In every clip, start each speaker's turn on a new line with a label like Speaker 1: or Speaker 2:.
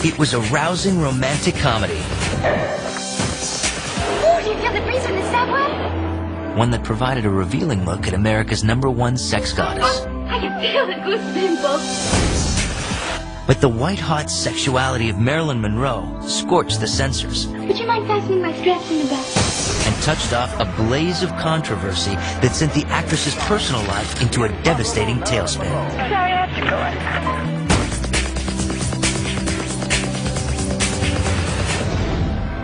Speaker 1: It was a rousing romantic comedy.
Speaker 2: Oh, do you feel the breeze from the subway?
Speaker 1: One that provided a revealing look at America's #1 sex goddess.
Speaker 2: I can feel the goose pimples.
Speaker 1: But the white-hot sexuality of Marilyn Monroe scorched the censors
Speaker 2: Would you mind fastening my straps in the back?
Speaker 1: and touched off a blaze of controversy that sent the actress's personal life into a devastating tailspin.
Speaker 2: Sorry, I have to go.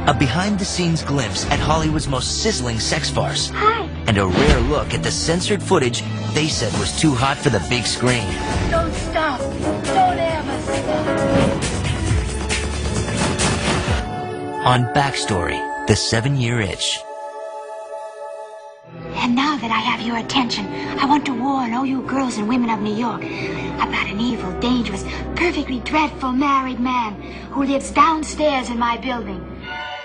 Speaker 1: A behind-the-scenes glimpse at Hollywood's most sizzling sex farce.
Speaker 2: Hi.
Speaker 1: And a rare look at the censored footage they said was too hot for the big screen.
Speaker 2: Don't stop. Don't ever stop.
Speaker 1: On Backstory, The 7-Year Itch.
Speaker 2: And now that I have your attention, I want to warn all you girls and women of New York about an evil, dangerous, perfectly dreadful married man who lives downstairs in my building.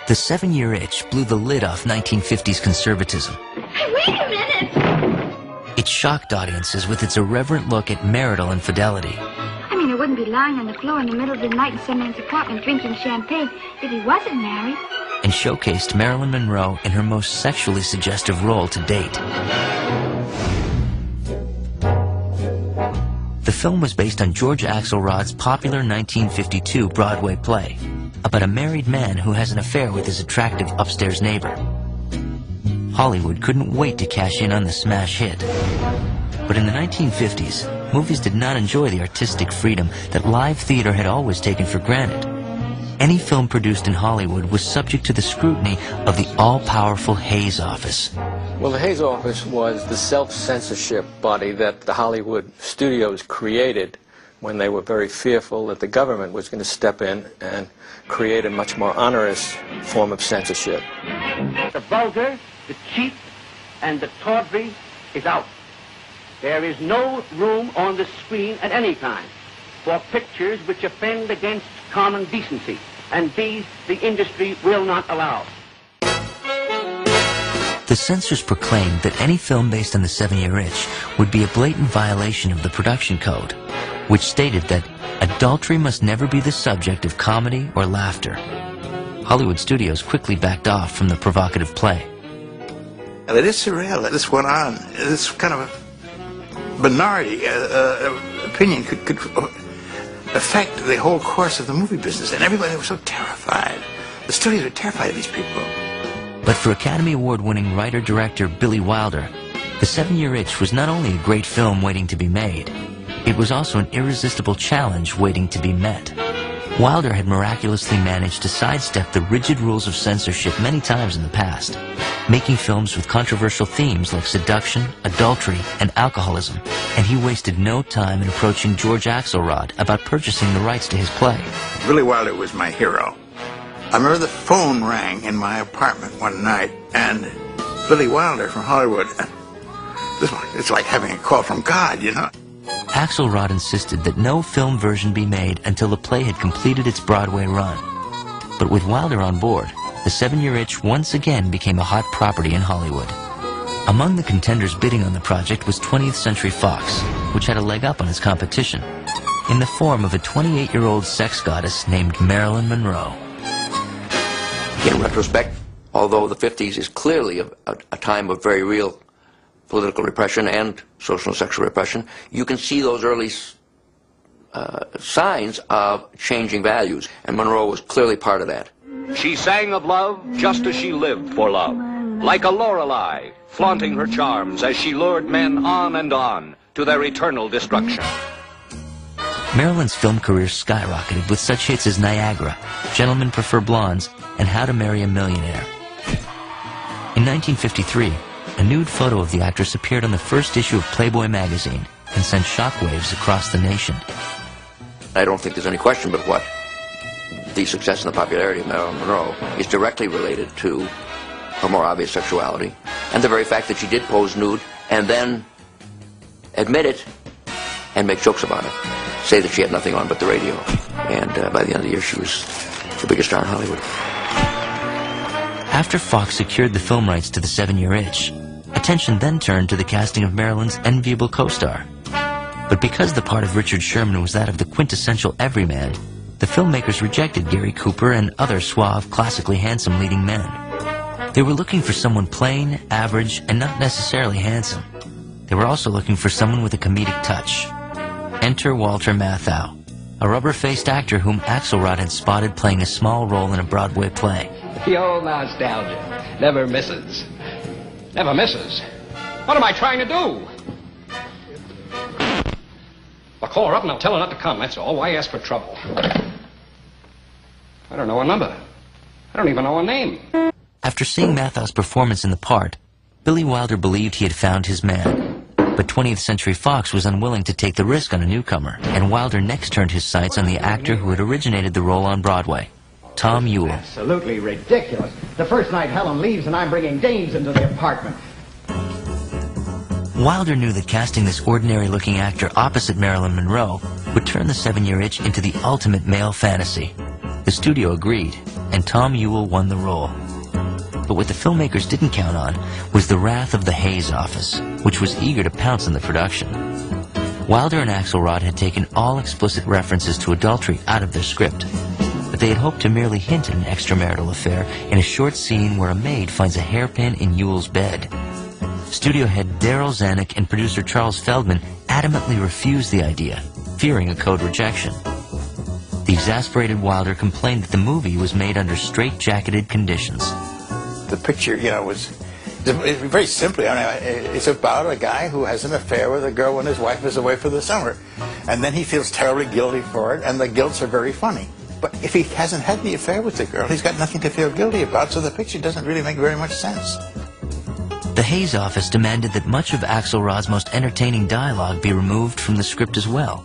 Speaker 1: The 7-Year Itch blew the lid off 1950s conservatism.
Speaker 2: Hey, wait a minute!
Speaker 1: It shocked audiences with its irreverent look at marital infidelity.
Speaker 2: I mean, I wouldn't be lying on the floor in the middle of the night in some man's apartment drinking champagne if he wasn't married.
Speaker 1: And showcased Marilyn Monroe in her most sexually suggestive role to date. The film was based on George Axelrod's popular 1952 Broadway play about a married man who has an affair with his attractive upstairs neighbor. Hollywood couldn't wait to cash in on the smash hit. But in the 1950s, movies did not enjoy the artistic freedom that live theater had always taken for granted. Any film produced in Hollywood was subject to the scrutiny of the all-powerful Hays Office.
Speaker 3: Well, the Hays Office was the self-censorship body that the Hollywood studios created when they were very fearful that the government was going to step in and create a much more onerous form of censorship.
Speaker 4: The vulgar, the cheap, and the tawdry is out. There is no room on the screen at any time for pictures which offend against common decency, and these the industry will not allow.
Speaker 1: The censors proclaimed that any film based on the 7-Year Itch would be a blatant violation of the production code, which stated that adultery must never be the subject of comedy or laughter. Hollywood studios quickly backed off from the provocative play.
Speaker 5: It is surreal that this went on. This kind of a minority opinion could affect the whole course of the movie business, and everybody was so terrified. The studios were terrified of these people.
Speaker 1: But for Academy Award-winning writer-director Billy Wilder, The 7-Year Itch was not only a great film waiting to be made, it was also an irresistible challenge waiting to be met. Wilder had miraculously managed to sidestep the rigid rules of censorship many times in the past, making films with controversial themes like seduction, adultery, and alcoholism, and he wasted no time in approaching George Axelrod about purchasing the rights to his play.
Speaker 5: Billy Wilder was my hero. I remember the phone rang in my apartment one night, and Billy Wilder from Hollywood, it's like having a call from God, you know.
Speaker 1: Axelrod insisted that no film version be made until the play had completed its Broadway run. But with Wilder on board, The 7-Year Itch once again became a hot property in Hollywood. Among the contenders bidding on the project was 20th Century Fox, which had a leg up on its competition, in the form of a 28-year-old sex goddess named Marilyn Monroe.
Speaker 6: In retrospect, although the 50s is clearly a time of very real political repression and social and sexual repression, you can see those early signs of changing values, and Monroe was clearly part of that.
Speaker 7: She sang of love just as she lived for love, like a Lorelei, flaunting her charms as she lured men on and on to their eternal destruction.
Speaker 1: Marilyn's film career skyrocketed with such hits as Niagara, Gentlemen Prefer Blondes, and How to Marry a Millionaire. In 1953, a nude photo of the actress appeared on the first issue of Playboy magazine and sent shockwaves across the nation.
Speaker 6: I don't think there's any question but what the success and the popularity of Marilyn Monroe is directly related to her more obvious sexuality and the very fact that she did pose nude and then admit it and make jokes about it. Say that she had nothing on but the radio. And by the end of the year, she was the biggest star in Hollywood.
Speaker 1: After Fox secured the film rights to The 7-Year Itch, attention then turned to the casting of Marilyn's enviable co-star. But because the part of Richard Sherman was that of the quintessential everyman, The filmmakers rejected Gary Cooper and other suave, classically handsome leading men. They were looking for someone plain, average, and not necessarily handsome. They were also looking for someone with a comedic touch. Enter Walter Matthau, a rubber-faced actor whom Axelrod had spotted playing a small role in a Broadway play.
Speaker 8: The old nostalgia. Never misses. Never misses? What am I trying to do? I'll call her up and I'll tell her not to come, that's all. Why ask for trouble? I don't know her number. I don't even know her name.
Speaker 1: After seeing Mathau's performance in the part, Billy Wilder believed he had found his man. But 20th Century Fox was unwilling to take the risk on a newcomer, and Wilder next turned his sights on the actor who had originated the role on Broadway, Tom Ewell.
Speaker 9: Absolutely ridiculous. The first night Helen leaves and I'm bringing dames into the apartment.
Speaker 1: Wilder knew that casting this ordinary-looking actor opposite Marilyn Monroe would turn the 7-Year Itch into the ultimate male fantasy. The studio agreed, and Tom Ewell won the role. But what the filmmakers didn't count on was the wrath of the Hayes office, which was eager to pounce on the production. Wilder and Axelrod had taken all explicit references to adultery out of their script, but they had hoped to merely hint at an extramarital affair in a short scene where a maid finds a hairpin in Ewell's bed. Studio head Darryl Zanuck and producer Charles Feldman adamantly refused the idea, fearing a code rejection. The exasperated Wilder complained that the movie was made under straight-jacketed conditions.
Speaker 5: The picture, you know, was very simply, I mean, it's about a guy who has an affair with a girl when his wife is away for the summer. And then he feels terribly guilty for it, and the guilts are very funny. But if he hasn't had the affair with the girl, he's got nothing to feel guilty about, so the picture doesn't really make very much sense.
Speaker 1: The Hayes office demanded that much of Axelrod's most entertaining dialogue be removed from the script as well.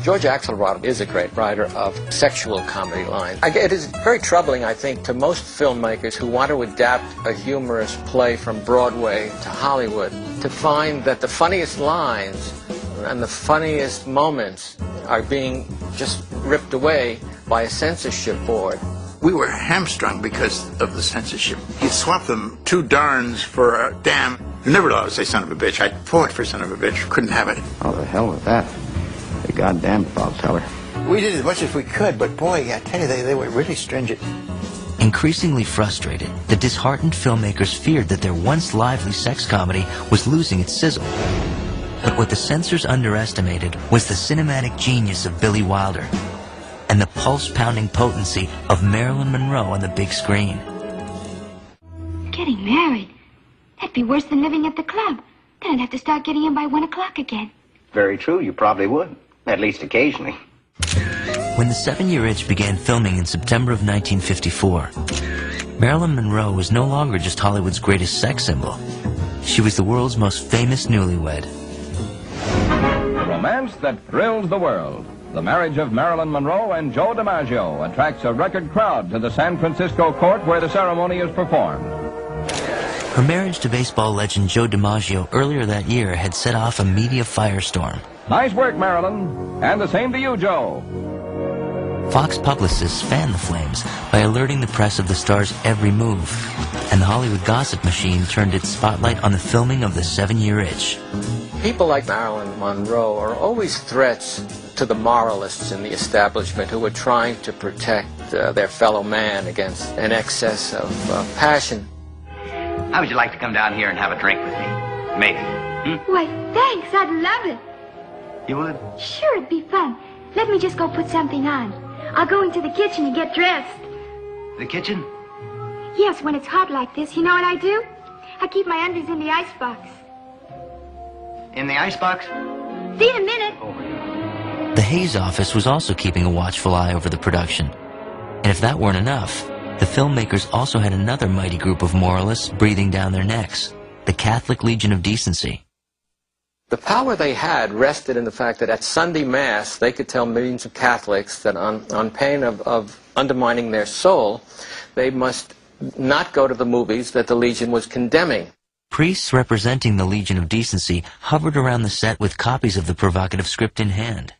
Speaker 3: George Axelrod is a great writer of sexual comedy lines. It is very troubling, I think, to most filmmakers who want to adapt a humorous play from Broadway to Hollywood to find that the funniest lines and the funniest moments are being just ripped away by a censorship board.
Speaker 5: We were hamstrung because of the censorship. You swap them 2 darns for a damn. You never allowed to say son of a bitch. I fought for son of a bitch. Couldn't have it.
Speaker 9: Oh, the hell with that. The goddamn Bob Teller.
Speaker 5: We did as much as we could, but boy, I tell you, they were really stringent.
Speaker 1: Increasingly frustrated, the disheartened filmmakers feared that their once lively sex comedy was losing its sizzle. But what the censors underestimated was the cinematic genius of Billy Wilder and the pulse-pounding potency of Marilyn Monroe on the big screen.
Speaker 2: Getting married? That'd be worse than living at the club. Then I'd have to start getting in by 1 o'clock again.
Speaker 9: Very true, you probably would. At least occasionally.
Speaker 1: When the 7-Year Itch began filming in September of 1954, Marilyn Monroe was no longer just Hollywood's greatest sex symbol. She was the world's most famous newlywed.
Speaker 10: Romance that thrills the world. The marriage of Marilyn Monroe and Joe DiMaggio attracts a record crowd to the San Francisco court where the ceremony is performed.
Speaker 1: Her marriage to baseball legend Joe DiMaggio earlier that year had set off a media firestorm.
Speaker 10: Nice work, Marilyn. And the same to you, Joe.
Speaker 1: Fox publicists fanned the flames by alerting the press of the star's every move, and the Hollywood gossip machine turned its spotlight on the filming of The 7-Year Itch.
Speaker 3: People like Marilyn Monroe are always threats to the moralists in the establishment who are trying to protect their fellow man against an excess of passion.
Speaker 11: How would you like to come down here and have a drink with me? Maybe.
Speaker 2: Why, thanks. I'd love it.
Speaker 11: You would?
Speaker 2: Sure, it'd be fun. Let me just go put something on. I'll go into the kitchen and get dressed.
Speaker 11: The kitchen?
Speaker 2: Yes, when it's hot like this, you know what I do? I keep my undies in the icebox.
Speaker 11: In the icebox?
Speaker 2: See you in a minute.
Speaker 11: Oh.
Speaker 1: The Hayes office was also keeping a watchful eye over the production. And if that weren't enough, the filmmakers also had another mighty group of moralists breathing down their necks, the Catholic Legion of Decency.
Speaker 3: The power they had rested in the fact that at Sunday Mass they could tell millions of Catholics that on pain of undermining their soul, they must not go to the movies that the Legion was condemning.
Speaker 1: Priests representing the Legion of Decency hovered around the set with copies of the provocative script in hand.